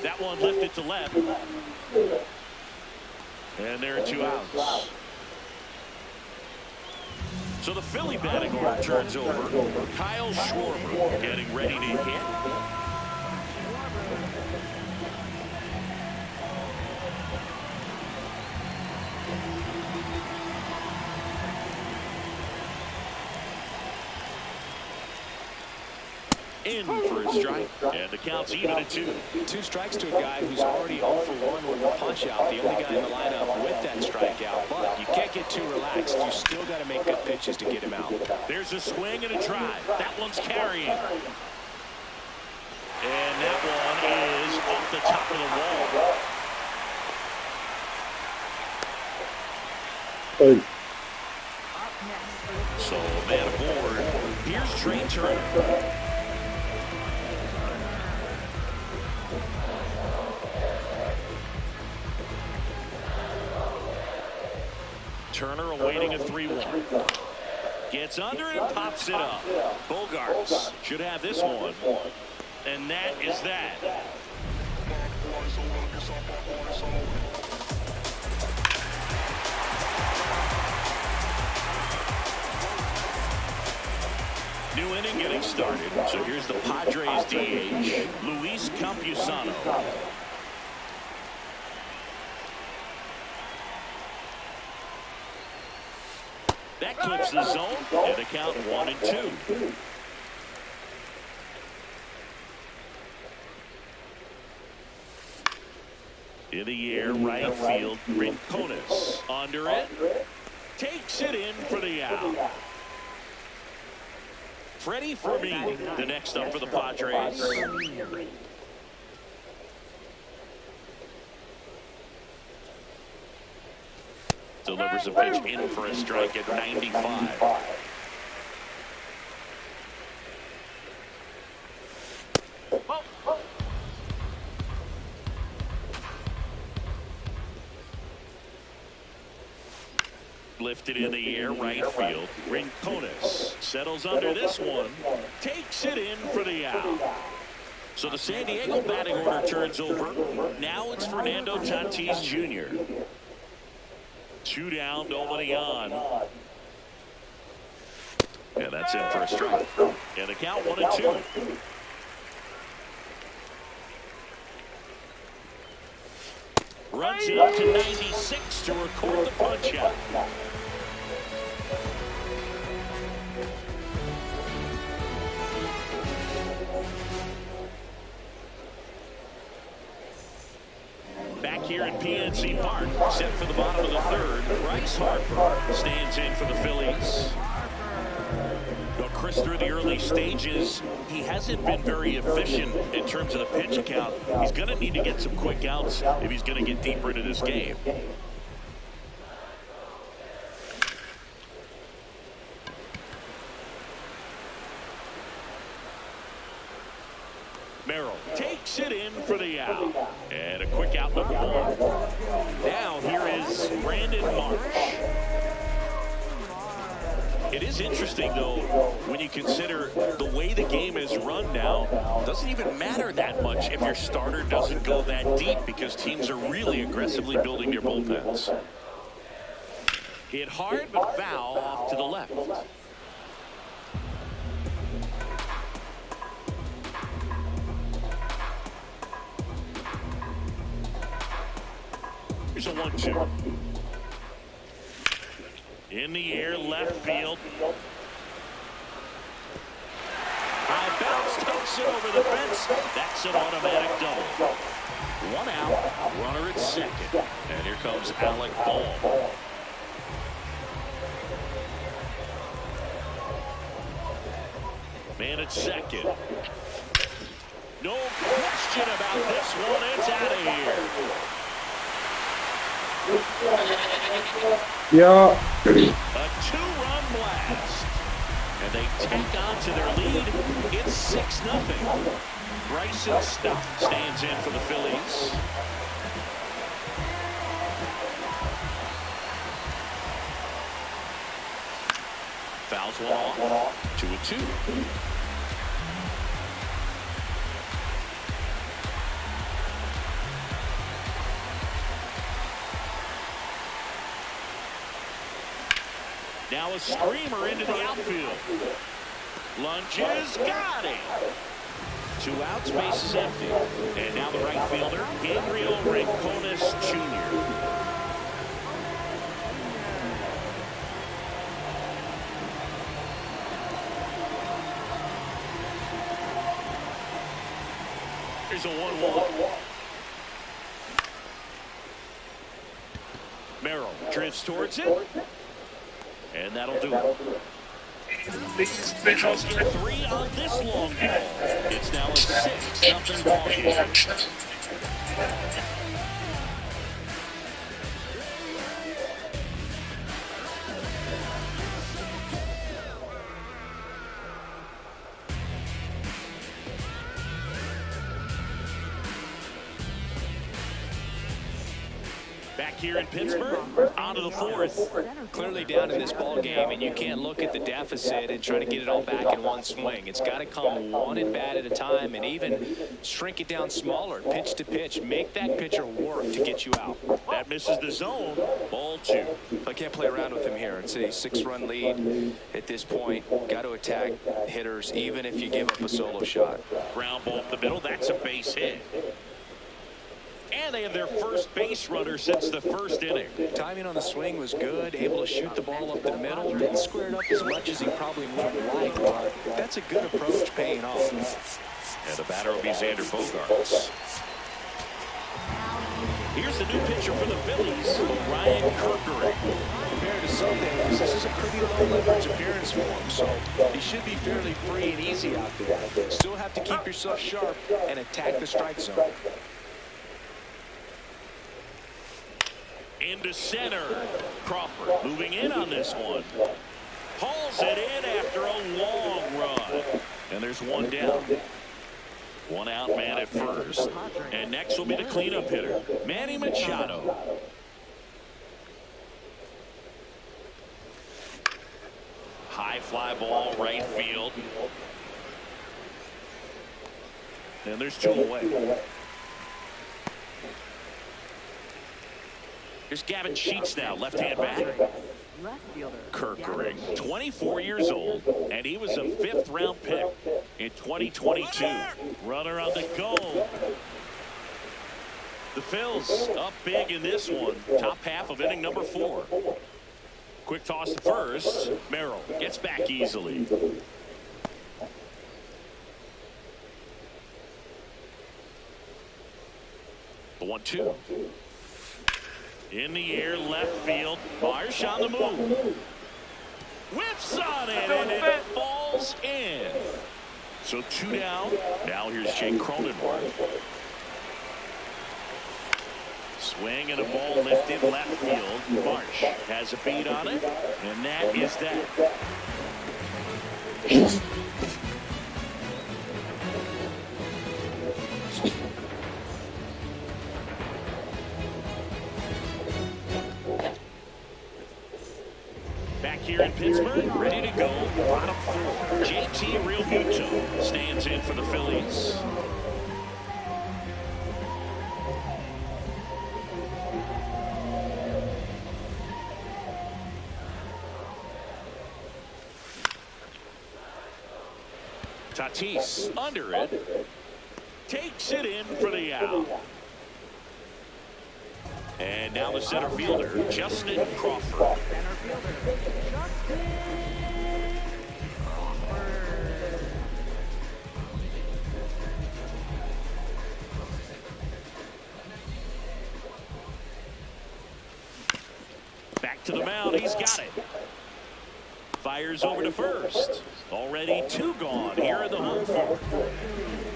That one lifted to left. And there are 2 outs. So the Philly batting order turns over. Kyle Schwarber getting ready to hit. In for a strike, and the count's even at 2. 2 strikes to a guy who's already 0 for 1 with a punch out. The only guy in the lineup with that strikeout, but you can't get too relaxed. You still got to make good pitches to get him out. There's a swing and a drive. That one's carrying. And that one is off the top of the wall. So man aboard. Here's Trey Turner. Turner awaiting a 3-1. Gets under it and pops it up. Bogarts should have this one. And that is that. New inning getting started. So here's the Padres DH, Luis Campusano. That clips the zone, and the count 1-2. In the air, right field, Rincones under it, takes it in for the out. Freddie Fmoig, the next up for the Padres. Delivers a pitch in for a strike at 95. Lifted in the air, right field. Rincones settles under this one, takes it in for the out. So the San Diego batting order turns over. Now it's Fernando Tatis Jr. 2 down, nobody on. And that's in for a strike. And the count 1-2. Runs it up to 96 to record the punch out. Back here at PNC Park, set for the bottom of the 3rd. Bryce Harper stands in for the Phillies. Well, Chris, through the early stages, he hasn't been very efficient in terms of the pitch count. He's going to need to get some quick outs if he's going to get deeper into this game. Merrill takes it in for the out. And a quick out number 1. Now here is Brandon Marsh. It is interesting, though, when you consider the way the game is run now. It doesn't even matter that much if your starter doesn't go that deep because teams are really aggressively building their bullpens. Hit hard, but foul off to the left. Here's a 1-2. In the air, left field. High bounce, takes it over the fence. That's an automatic double. 1 out, runner at second. And here comes Alec Bohm. Man at second. No question about this one. It's out of here. Yeah. A 2-run blast. And they take on to their lead. It's 6-0. Bryson Stott stands in for the Phillies. Fouls one off. 2-2. Now a screamer into the outfield. Lunges, got it. 2 outs, base is empty. And now the right fielder, Gabriel Rincones Jr. Here's a 1-1. Merrill drifts towards it. And that'll do it. Just get 3 on this long ball. It's now a 6-0 ball game. Back here in Pittsburgh, on to the 4th. Clearly down in this ball game, and you can't look at the deficit and try to get it all back in one swing. It's got to come one at bat at a time, and even shrink it down smaller, pitch to pitch. Make that pitcher work to get you out. That misses the zone. Ball 2. I can't play around with him here. It's a 6-run lead at this point. Got to attack hitters, even if you give up a solo shot. Ground ball up the middle. That's a base hit. And they have their first base runner since the first inning. Timing on the swing was good. Able to shoot the ball up the middle. Didn't square it up as much as he probably would have liked, but that's a good approach paying off. And the batter will be Xander Bogaerts. Here's the new pitcher for the Phillies, Ryan Kerkering. Compared to some days, this is a pretty low leverage appearance for him, so he should be fairly free and easy out there. Still have to keep yourself sharp and attack the strike zone. Into center. Crawford moving in on this one. Hauls it in after a long run. And there's 1 down. 1 out, man at first. And next will be the cleanup hitter, Manny Machado. High fly ball, right field. And there's 2 away. Here's Gavin Sheets now, left-hand batter. Kerkering, 24 years old, and he was a 5th-round pick in 2022. Runner on the go. The Phils up big in this one. Top half of inning number 4. Quick toss to first. Merrill gets back easily. The 1-2. In the air, left field. Marsh on the move. Whips on it, and it falls in. So 2 down. Now here's Jake Cronenworth. Swing and a ball lifted left field. Marsh has a beat on it, and that is that. Back here in Pittsburgh, ready to go. Bottom 4. JT Realmuto stands in for the Phillies. Tatis under it. Takes it in for the out. And now the center fielder, Justin Crawford. Back to the mound. He's got it. Fires over to first. Already 2 gone here in the home fourth.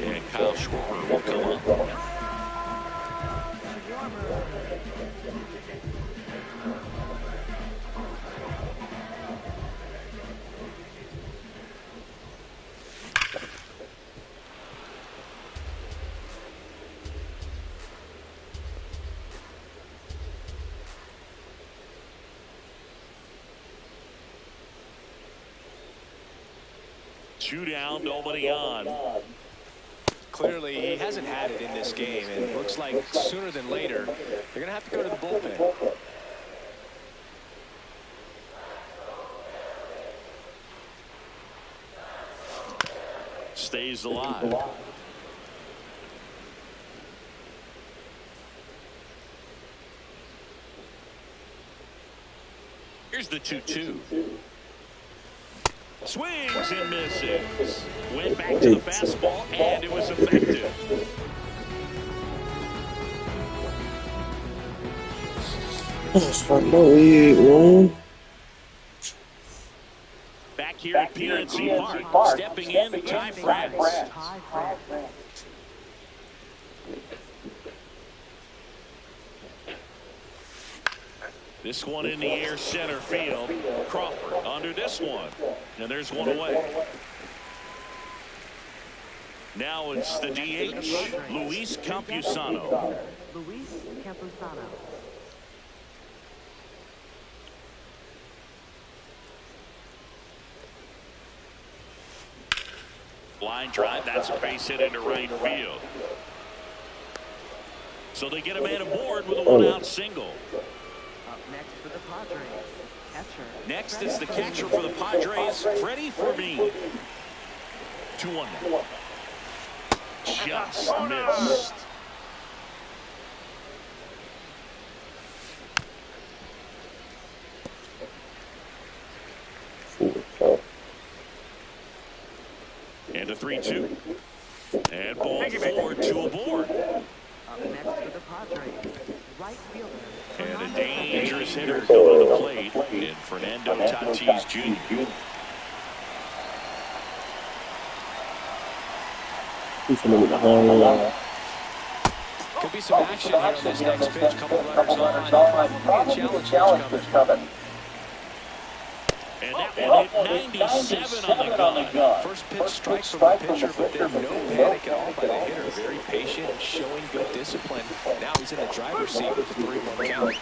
And Kyle Schwarber will come up. Two down, nobody on. Clearly, he hasn't had it in this game, and it looks like sooner than later, they're going to have to go to the bullpen. stays alive. Here's the 2-2. Swings and misses. Went back to the fastball, and it was effective. Back here at PNC Park, stepping in, Ty France. This one in the air, center field. Crawford under this one. And there's one away. Now it's the DH, Luis Campusano. Luis Campusano. Line drive, that's a base hit into right field. So they get a man aboard with a one-out single. Up next for the Padres, catcher. Next is the catcher for the Padres, Freddie Fmoig. 2-1 now. Just missed. And a 3-2. And ball 4-2 aboard. Up next for the Padres, right fielder. And a dangerous hitter coming to the plate in Fernando Tatis Jr. Could be some action here on this next pitch. Couple runners on. Probably a challenge is coming. And that one hit 97 on the gun. First pitch strike from the pitcher, but then no panic at all by the hitter. Very patient and showing good discipline. Now he's in the driver's seat with the 3-1 count.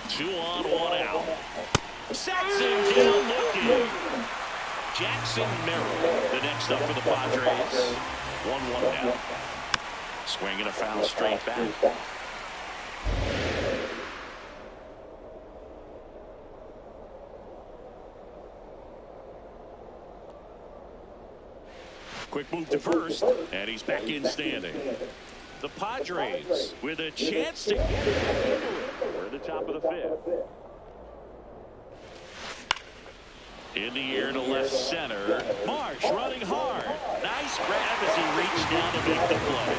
2 on, 1 out. Saxon down looking. Jackson Merrill, the next up for the Padres. 1-1 now. Swinging a foul straight back. Quick move to first, and he's back in standing. The Padres with a chance to get it. We're at the top of the 5th. In the air to left center. Marsh running hard. Nice grab as he reached down to make the play.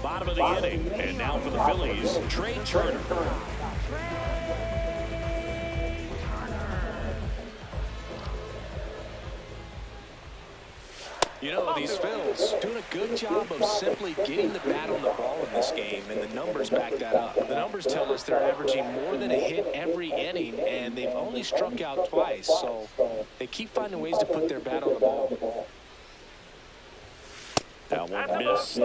Bottom of the inning, and now for the Phillies, Trey Turner. You know, these Phils doing a good job of simply getting the bat on the ball in this game, and the numbers back that up. The numbers tell us they're averaging more than a hit every inning, and they've only struck out twice, so they keep finding ways to put their bat on the ball. That one missed.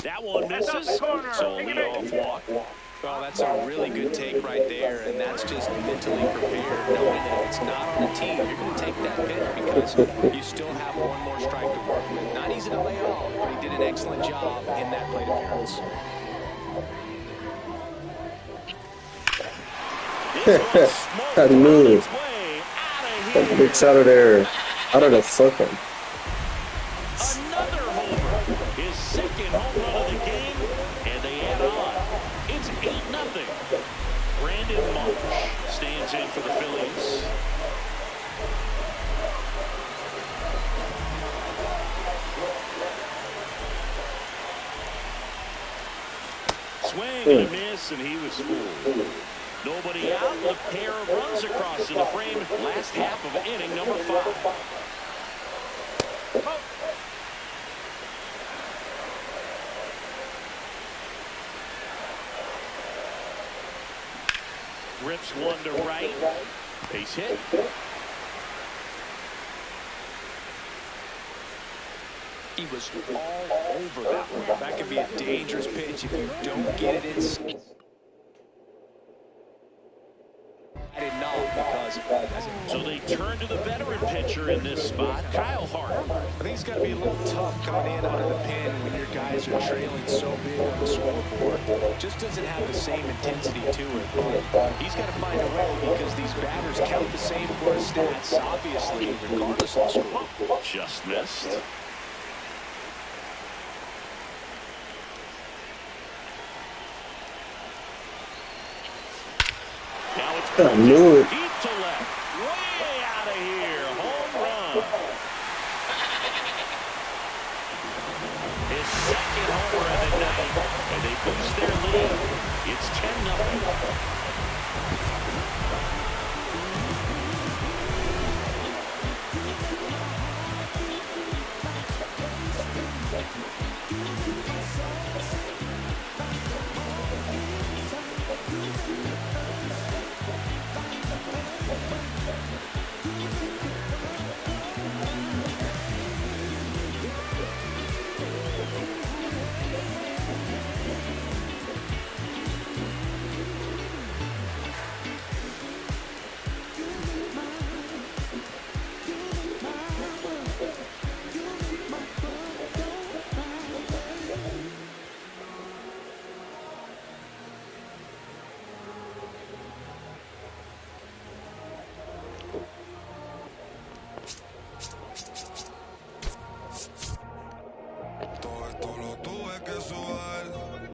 That one misses, so a leadoff walk. Well, that's a really good take right there, and that's just mentally prepared, knowing that if it's not on the team, you're going to take that pitch because you still have one more strike to work with. Not easy to lay off, but he did an excellent job in that plate appearance. How do you move? It's out of there. Out of the circle. Another homer. His second home run of the game, and they add on. It's 8-0. Brandon Marsh stands in for the Phillies. Swing and a miss, and he was fooled. Nobody out, a pair of runs across to the frame. Last half of inning number 5. Rips one to right. Base hit. He was all over that one. That could be a dangerous pitch if you don't get it inside. I did not because so they turn to the veteran pitcher in this spot, Kyle Hart. I think it's got to be a little tough coming in out of the pen when your guys are trailing so big on the scoreboard. Just doesn't have the same intensity to it. But he's got to find a way because these batters count the same for his stats, obviously, regardless of the score. Just missed. Now it's I knew it. deep to left. Way out of here. Home run. His second homer of the night. And they boost their lead. It's 10-0. Todo esto lo tuve que sudar.